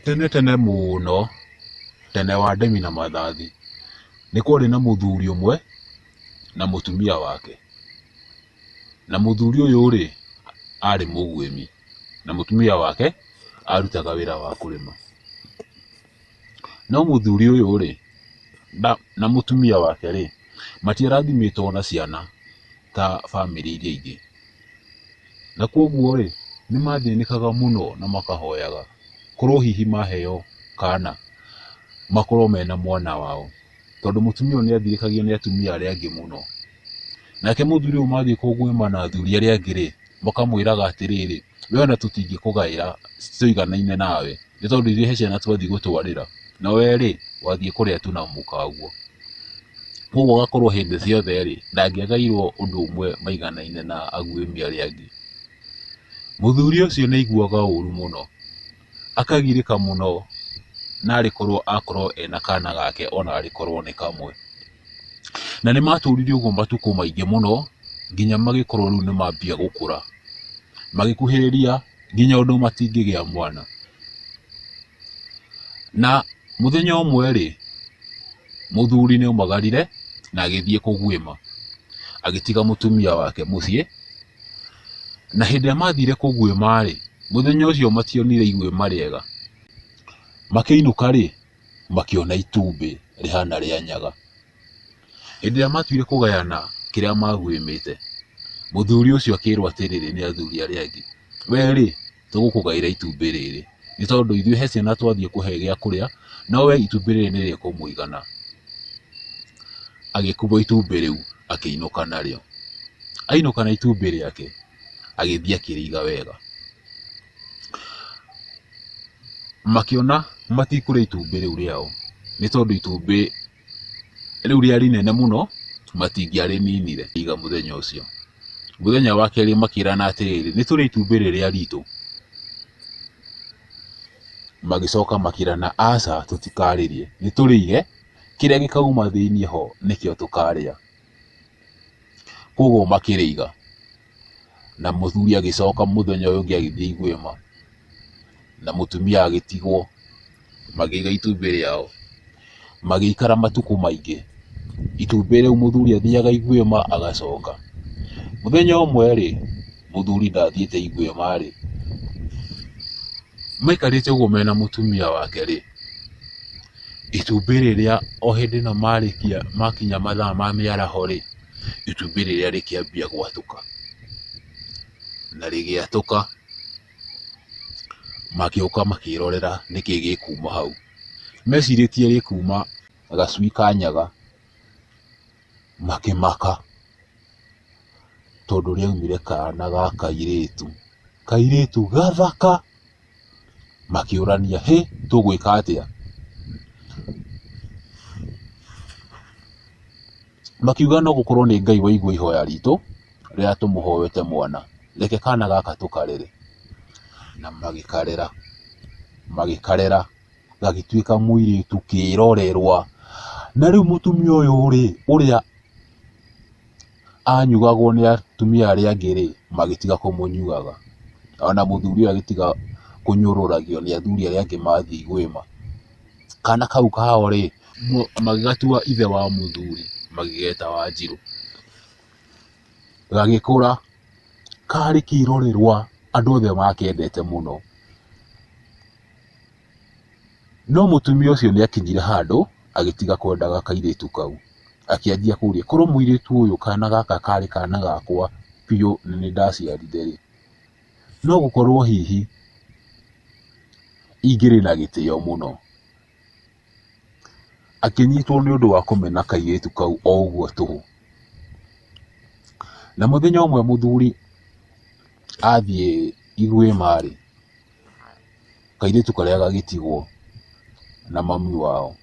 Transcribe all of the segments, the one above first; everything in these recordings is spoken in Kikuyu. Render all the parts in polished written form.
Tene muno, tene wa ndemi na mathathi, nĩ kwarĩ na mũthuri ũmwe na mũtumia wake. Na mũthuri ũyũ rĩ arĩ mũguĩmi na mũtumia wake arutaga wĩra wa kũrĩma. No mũthuri ũyũ rĩ na mũtumia wake rĩ matiarathimĩtwo na ciana ta bamĩrĩ iria ingĩ. Na koguo rĩ nĩ mathĩnĩkaga mũno na makahoyaga korwo hihi maheo kana makorwo mena mwana wao, tondũ mũtumia ũyũ nĩ athirĩkagio nĩ atumia arĩa angĩ mũno. Nake mũthuri ũyũ mathiĩ kũguĩma na athuri arĩa angĩ rĩ makamwĩraga atĩrĩrĩ, we ona tũtingĩkũgaĩra tũiganaine nawe, nĩ tondũ ithuĩ he ciana twathiĩ gũtwarĩra, na we rĩ wathiĩ kũrĩa tu na mũkaguo. Koguo agakorwo hĩndĩ ciothe rĩ ndangĩagaĩirwo ũndũ ũmwe maiganaine na aguĩmi arĩa angĩ. Mũthuri ũcio nĩ aiguaga ũru mũno, akagirĩka mũno na akorwo ena kana gake ona arĩkorwo nĩ kamwe. Na nĩ matũrire ũguo matukũ maingĩ mũno nginya magĩkorwo rĩu nĩ mambia gũkũra, magĩkuhĩrĩria nginya ũndũ matingĩgĩa mwana. Na mũthenya ũmwe rĩ mũthuri nĩ aumagarire na agĩthiĩ kũguĩma, agĩtiga mũtumia wake mũciĩ. Na hĩndĩ ĩrĩa mathire kũguĩma rĩ mũthenya ũcio mationire iguĩma rĩega, makĩinũka rĩ makĩona itumbĩ rĩhana rĩa nyaga. Hĩndĩ ĩrĩa matuire kũgayana kĩrĩa maguĩmĩte, mũthuri ũcio akĩrwo atĩrĩrĩ nĩ athuri arĩa angĩ, we rĩ tũgũkũgaĩra itumbĩ rĩrĩ, nĩ tondũ ithuĩ he ciana twathiĩ kũhe gĩa kũrĩa, no we itumbĩ rĩrĩ nĩ rĩkũmũigana. Agĩkuua itumbĩ rĩu akĩinũka narĩo. Ainũka na itumbĩ rĩake agĩthiĩ akĩrĩiga wega. Makĩona matikũrĩa itumbĩ rĩu rĩao, nĩ tondũ itumbĩ rĩu rĩarĩ nene mũno matingĩarĩninire iga mũthenya ũcio. Mũthenya wa kerĩ makĩrana atĩrĩrĩ nĩ tũrĩa itumbĩ rĩrĩa ritũ. Magĩcoka makĩrana aca tũtikarĩrĩe, nĩ tũrĩige kĩrĩa gĩkauma thĩinĩ ho nĩkĩo tũkarĩa. Koguo makĩrĩiga na mũthuri agĩcoka mũthenya ũyũ ũngĩ agĩthiĩ iguĩma na mũtumia agĩtigwo, makĩiga itumbĩ rĩao. Magĩikara matukũ maingĩ, itumbĩ rĩu mũthuri athiaga iguĩma agacoka. Mũthenya ũmwe rĩ mũthuri ndathiĩte iguĩma rĩ, maikarĩte ũguo mena mũtumia wake rĩ, itumbĩ rĩrĩa o hĩndĩ ĩno makinya mathaa ma mĩaraho rĩ itumbĩ rĩrĩa rĩkĩambia gwatũka. Na rĩgĩatũka makĩũka makĩrorera nĩkĩ gĩkuma hau. Mecirĩtie rĩkuma gacui ka nyaga, makĩmaka tondũ rĩaumire kana ga kairĩtu gathaka. Makĩũrania hĩ tũgwĩka atĩa? Makiuga no gũkorwo nĩ Ngai waigua ihoya ritũ rĩrĩa tũmũhoete mwana, reke kana gaka tũkarere. Na magĩkarera gagĩtuĩka mũirĩtu kĩrorerwa. Na rĩu mũtumia ũyũ rĩ ũrĩa anyugagwo nĩ atumia arĩa angĩ rĩ magĩtiga kũmũnyugaga, ona mũthuri ũyũ agĩtiga kũnyũrũragio nĩ athuri arĩa angĩ mathiĩ iguĩma. Kana kau kao rĩ magĩgatua ithe wa mũthuri magĩgeta Wanjirũ. Gagĩkũra karĩ kĩrorerwa, andũ othe makendete mũno. No mũtumia ũcio nĩ akinyire handũ agĩtiga kwendaga kairĩtu kau, akĩanjia kũria korwo mũirĩtu ũyũ kana gaka karĩ kana gakwa biũ nĩ ndaciarire rĩ, no gũkorwo hihi ingĩrĩ na gĩtĩo mũno. Akĩnyitwo nĩ ũndũ wa kũmena kairĩtu kau o ũguo tũhũ. Na mũthenya ũmwe mũthuri athiĩ iguĩma rĩ, kairĩtu karĩa gagĩtigwo na mami wao.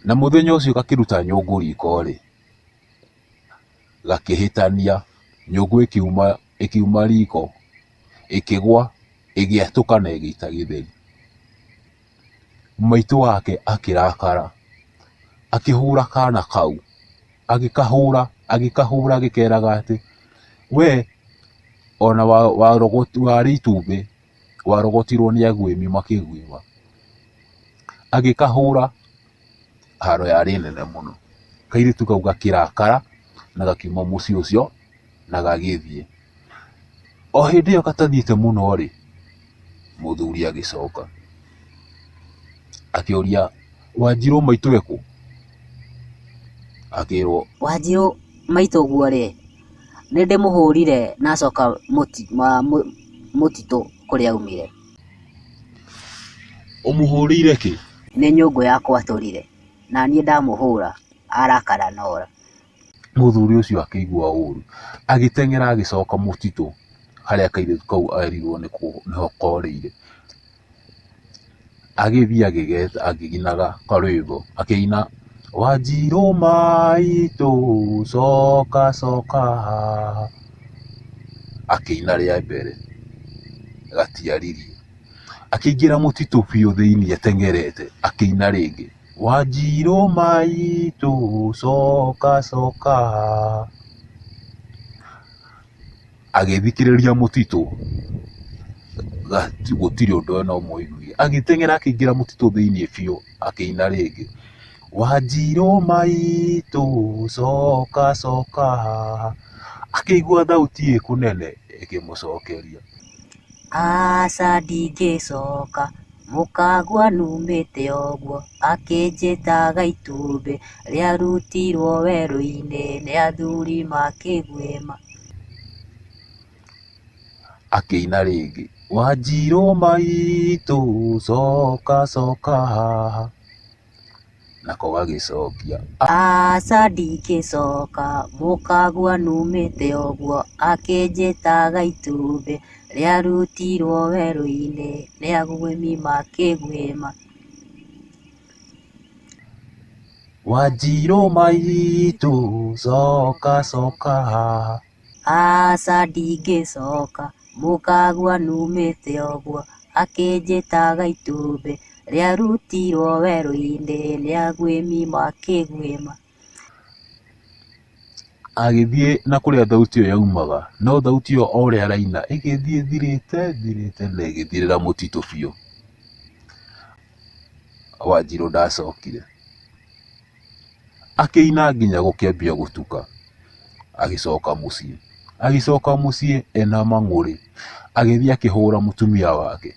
Na mũthenya ũcio gakĩruta nyũngũ riko rĩ, gakĩhĩtania, nyũngũ ĩkiuma riko, ĩkĩgwa, ĩgĩatũka na ĩgĩita gĩtheri. Maitũ wake akĩrakara, akĩhũra kana kau, agĩkahũra agĩkeraga atĩ we ona warĩ itumbĩ warogotirwo nĩ aguĩmi makĩguĩma. agĩkahũra, haro yarĩ nene mũno. Kairĩtu kau gakĩrakara na gakiuma mũciĩ ũcio na gagĩthiĩ. O hĩndĩ ĩyo gatathiĩte mũno rĩ, mũthuri agĩcoka akĩũria, Wanjirũ maitũ ekũ? Akĩrwo, Wanjirũ maitũ guo rĩ, nĩ ndĩmũhũrire na acoka mũtitũ kũrĩa aumire. Ũmũhũrĩire kĩ? Nĩ nyũngũ yakwa atũrire na niĩ ndamũhũra arakara nora. Mũthuri ũcio akĩigua ũru, agĩteng'era agĩcoka mũtitũ harĩa kairĩtu kau erirwo nĩho korĩire. Agĩthiĩ akĩginaga karwĩmbo akĩina, Wanjirũ maitũ coka coka haha. Akĩina rĩa mbere gatiaririe, akĩingĩra mũtitũ biũ thĩinĩ ateng'erete akĩina rĩngĩ, Wanjirũ maitũ coka coka haha. Agĩthikĩrĩria mũtitũ, gũtirĩ ũndũ ona ũmwe aiguire. Agĩteng'era akĩingĩra mũtitũ thĩinĩ biũ akĩina rĩngĩ, Wanjirũ maitũ coka coka haha. Akĩigua thauti ĩ kũnene ĩkĩmũcokeria, Aca ndingĩcoka, mũkagua numĩte ũguo, akĩnjĩtaga itumbĩ rĩarutirwo werũ-inĩ nĩ athuri makĩguĩma. Akĩina rĩngĩ, Wanjirũ maitũ coka coka haha. Nako gagĩcokia, Aca ndingĩcoka, mũkagua numĩte ũguo, akĩnjĩtaga itumbĩ rĩarutirwo werũ-inĩ nĩ aguĩmi makĩguĩma. Wanjirũ maitũ coka coka haha. Aca ndingĩcoka, mũkagua numĩte ũguo, akĩnjĩtaga itumbĩ rĩarutirwo werũ-inĩ nĩ aguĩmi makĩguĩma. Agĩthiĩ na kũrĩa thauti ĩyo yaumaga, no thauti ĩyo o ũrĩa araina ĩgĩthiĩ thirĩte na ĩgĩthirĩra mũtitũ biũ. Wanjirũ ndacokire, akĩina nginya gũkĩambia gũtuka, agĩcoka mũciĩ ena mang'ũrĩ. Agĩthiĩ akĩhũra mũtumia wake,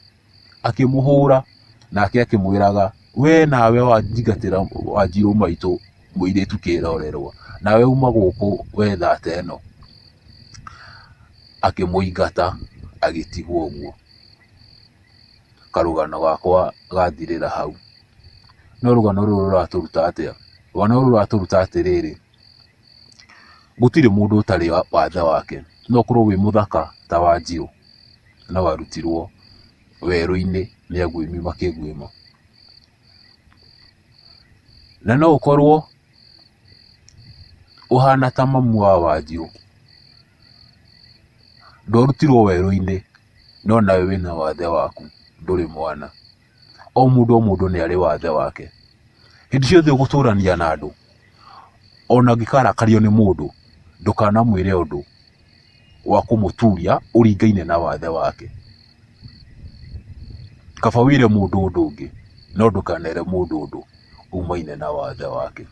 akĩmũhũra nake akĩmwĩraga, we nawe wanjingatĩra Wanjirũ maitũ mũirĩtu kĩrorerwa, nawe uma gũkũ we thaa ta ĩno. Akĩmũingata agĩtigwo ũguo. Karũgano gakwa gathirĩra hau. No rũgano rũrũ rũratũruta atĩa? Rũgano rũrũ rũratũruta atĩrĩrĩ, gũtirĩ mũndũ ũtarĩ wathe wake. No ũkorwo wĩ mũthaka ta Wanjirũ na warutirwo werũ-inĩ nĩ aguĩmi makĩguĩma. Na no ũkorwo ũhana ta mamu wa Wanjirũ, ndwarutirwo werũ-inĩ no nawe wĩna wathe waku, ndũrĩ mwana. O mũndũ nĩ arĩ wathe wake. Hĩndĩ ciothe ũgũtũrania na andũ, ona ũngĩkarakario nĩ mũndũ, ndũkanamwĩre ũndũ wa kũmũturia ũringaine na wathe wake. Kaba wĩre mũndũ ũndũ ũngĩ, no ndũkanere mũndũ ũndũ umaine na wathe wake.